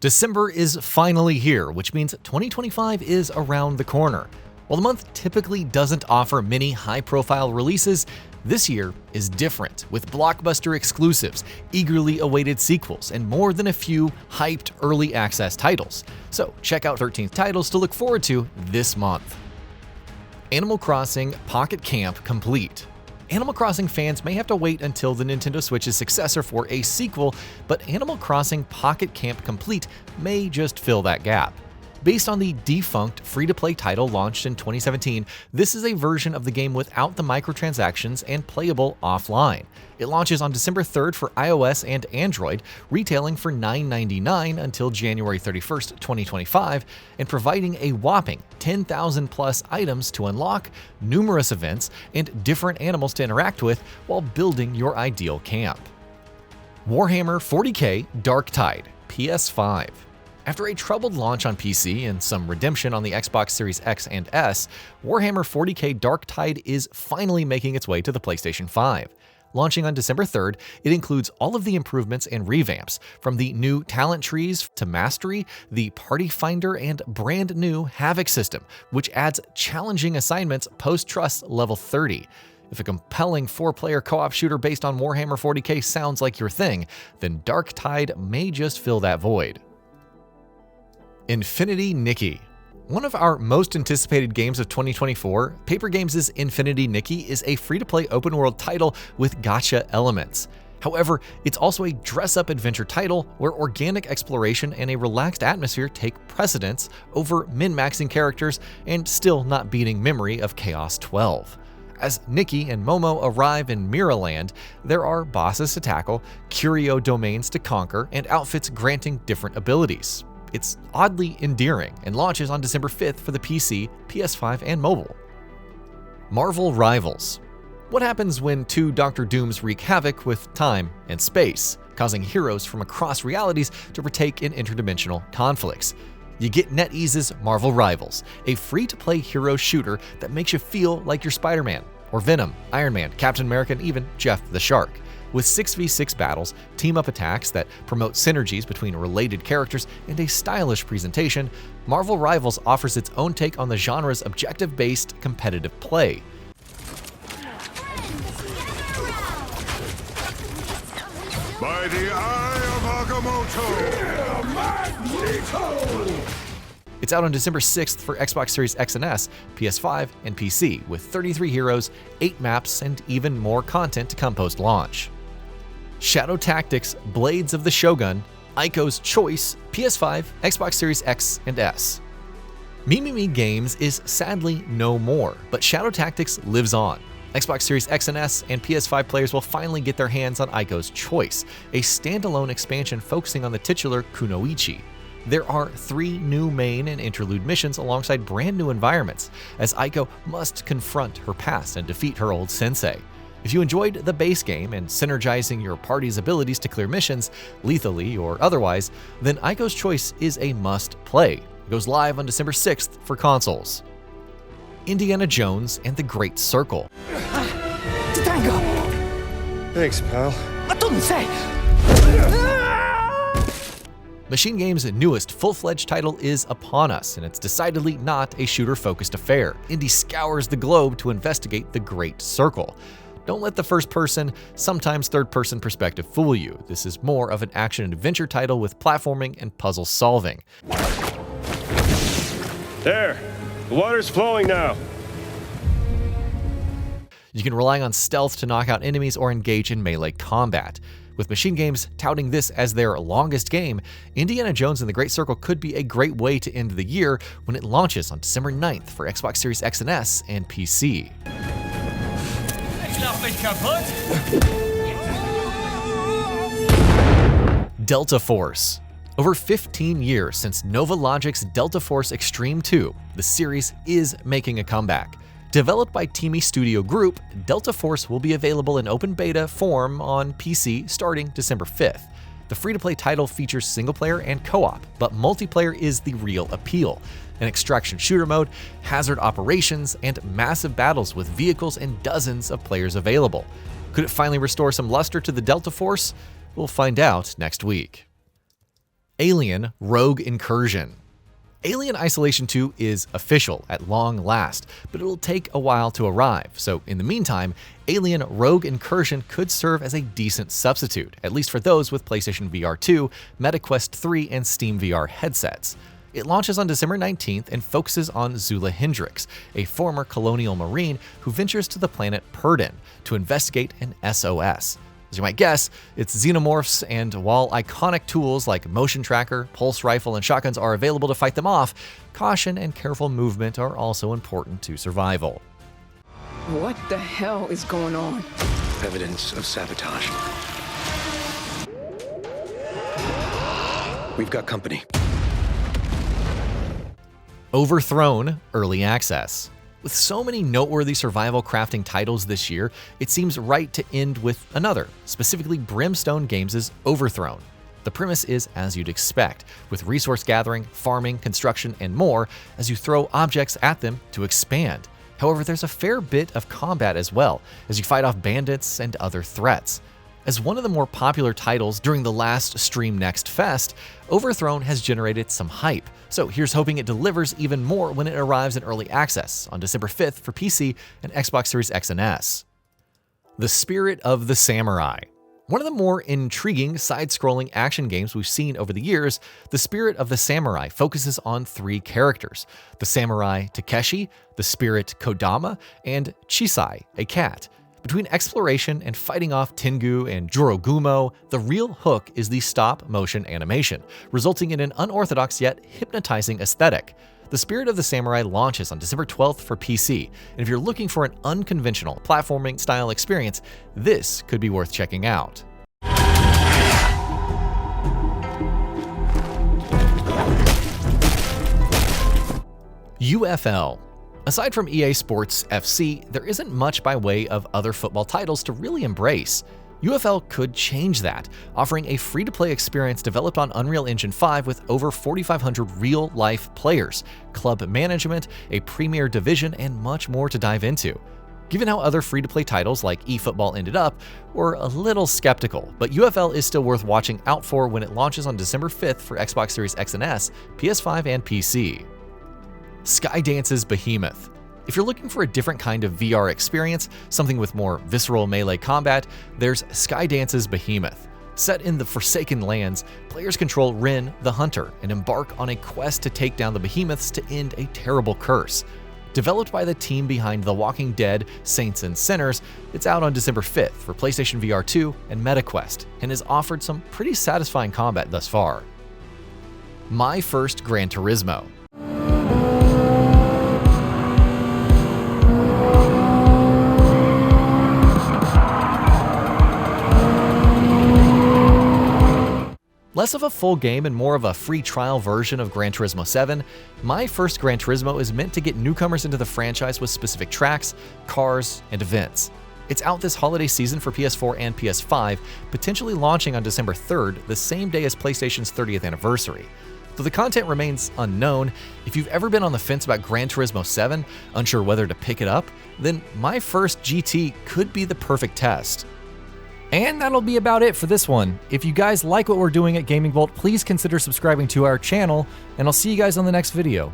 December is finally here, which means 2025 is around the corner. While the month typically doesn't offer many high-profile releases, this year is different, with blockbuster exclusives, eagerly awaited sequels, and more than a few hyped early access titles. So check out 13 titles to look forward to this month. Animal Crossing Pocket Camp Complete. Animal Crossing fans may have to wait until the Nintendo Switch's successor for a sequel, but Animal Crossing Pocket Camp Complete may just fill that gap. Based on the defunct free-to-play title launched in 2017, this is a version of the game without the microtransactions and playable offline. It launches on December 3rd for iOS and Android, retailing for $9.99 until January 31st, 2025, and providing a whopping 10,000 plus items to unlock, numerous events, and different animals to interact with while building your ideal camp. Warhammer 40K Darktide, PS5. After a troubled launch on PC and some redemption on the Xbox Series X and S, Warhammer 40K Darktide is finally making its way to the PlayStation 5. Launching on December 3rd, it includes all of the improvements and revamps, from the new talent trees to mastery, the party finder, and brand new Havoc system, which adds challenging assignments post-trust level 30. If a compelling 4-player co-op shooter based on Warhammer 40K sounds like your thing, then Darktide may just fill that void. Infinity Nikki. One of our most anticipated games of 2024, Paper Games' Infinity Nikki is a free-to-play open-world title with gacha elements. However, it's also a dress-up adventure title where organic exploration and a relaxed atmosphere take precedence over min-maxing characters and still not beating memory of Chaos 12. As Nikki and Momo arrive in Miraland, there are bosses to tackle, curio domains to conquer, and outfits granting different abilities. It's oddly endearing and launches on December 5th for the PC, PS5, and mobile. Marvel Rivals. What happens when two Doctor Dooms wreak havoc with time and space, causing heroes from across realities to partake in interdimensional conflicts? You get NetEase's Marvel Rivals, a free-to-play hero shooter that makes you feel like you're Spider-Man, or Venom, Iron Man, Captain America, and even Jeff the Shark. With 6v6 battles, team-up attacks that promote synergies between related characters, and a stylish presentation, Marvel Rivals offers its own take on the genre's objective-based competitive play. By the eye of Agamotto! It's out on December 6th for Xbox Series X and S, PS5, and PC, with 33 heroes, 8 maps, and even more content to come post-launch. Shadow Tactics Blades of the Shogun, Aiko's Choice, PS5, Xbox Series X and S. Me Games is sadly no more, but Shadow Tactics lives on. Xbox Series X and S and PS5 players will finally get their hands on Aiko's Choice, a standalone expansion focusing on the titular Kunoichi. There are 3 new main and interlude missions alongside brand new environments, as Aiko must confront her past and defeat her old sensei. If you enjoyed the base game and synergizing your party's abilities to clear missions, lethally or otherwise, then Aiko's Choice is a must-play. It goes live on December 6th for consoles. Indiana Jones and the Great Circle. Thanks, pal. Machine Games' newest full-fledged title is upon us, and it's decidedly not a shooter-focused affair. Indy scours the globe to investigate the Great Circle. Don't let the first-person, sometimes third-person perspective fool you. This is more of an action-adventure title with platforming and puzzle solving. There, the water's flowing now. You can rely on stealth to knock out enemies or engage in melee combat. With Machine Games touting this as their longest game, Indiana Jones and the Great Circle could be a great way to end the year when it launches on December 9th for Xbox Series X and S and PC. Delta Force. Over 15 years since Nova Logic's Delta Force Extreme 2, the series is making a comeback. Developed by Teamy Studio Group, Delta Force will be available in open beta form on PC starting December 5th. The free-to-play title features single-player and co-op, but multiplayer is the real appeal. An extraction shooter mode, hazard operations, and massive battles with vehicles and dozens of players available. Could it finally restore some luster to the Delta Force? We'll find out next week. Alien Rogue Incursion. Alien Isolation 2 is official at long last, but it'll take a while to arrive, so in the meantime, Alien Rogue Incursion could serve as a decent substitute, at least for those with PlayStation VR 2, MetaQuest 3, and Steam VR headsets. It launches on December 19th and focuses on Zula Hendricks, a former colonial marine who ventures to the planet Purdon to investigate an SOS. As you might guess, it's xenomorphs, and while iconic tools like motion tracker, pulse rifle, and shotguns are available to fight them off, caution and careful movement are also important to survival. What the hell is going on? Evidence of sabotage. We've got company. Overthrone Early Access. With so many noteworthy survival crafting titles this year, it seems right to end with another, specifically Brimstone Games' Overthrone. The premise is as you'd expect, with resource gathering, farming, construction, and more as you throw objects at them to expand. However, there's a fair bit of combat as well, as you fight off bandits and other threats. As one of the more popular titles during the last Stream Next Fest, Overthrone has generated some hype, so here's hoping it delivers even more when it arrives in early access on December 5th for PC and Xbox Series X and S. The Spirit of the Samurai. One of the more intriguing side-scrolling action games we've seen over the years, The Spirit of the Samurai focuses on 3 characters: the samurai Takeshi, the spirit Kodama, and Chisai, a cat. Between exploration and fighting off Tengu and Jorogumo, the real hook is the stop-motion animation, resulting in an unorthodox yet hypnotizing aesthetic. The Spirit of the Samurai launches on December 12th for PC, and if you're looking for an unconventional platforming-style experience, this could be worth checking out. UFL. Aside from EA Sports FC, there isn't much by way of other football titles to really embrace. UFL could change that, offering a free-to-play experience developed on Unreal Engine 5 with over 4,500 real-life players, club management, a premier division, and much more to dive into. Given how other free-to-play titles like eFootball ended up, we're a little skeptical, but UFL is still worth watching out for when it launches on December 5th for Xbox Series X and S, PS5, and PC. Skydance's Behemoth. If you're looking for a different kind of VR experience, something with more visceral melee combat, there's Skydance's Behemoth. Set in the Forsaken Lands, players control Ren the Hunter and embark on a quest to take down the behemoths to end a terrible curse. Developed by the team behind The Walking Dead, Saints and Sinners, it's out on December 5th for PlayStation VR 2 and MetaQuest, and has offered some pretty satisfying combat thus far. My First Gran Turismo. Less of a full game and more of a free trial version of Gran Turismo 7, My First Gran Turismo is meant to get newcomers into the franchise with specific tracks, cars, and events. It's out this holiday season for PS4 and PS5, potentially launching on December 3rd, the same day as PlayStation's 30th anniversary. Though the content remains unknown, if you've ever been on the fence about Gran Turismo 7, unsure whether to pick it up, then My First GT could be the perfect test. And that'll be about it for this one. If you guys like what we're doing at GamingBolt, please consider subscribing to our channel, and I'll see you guys on the next video.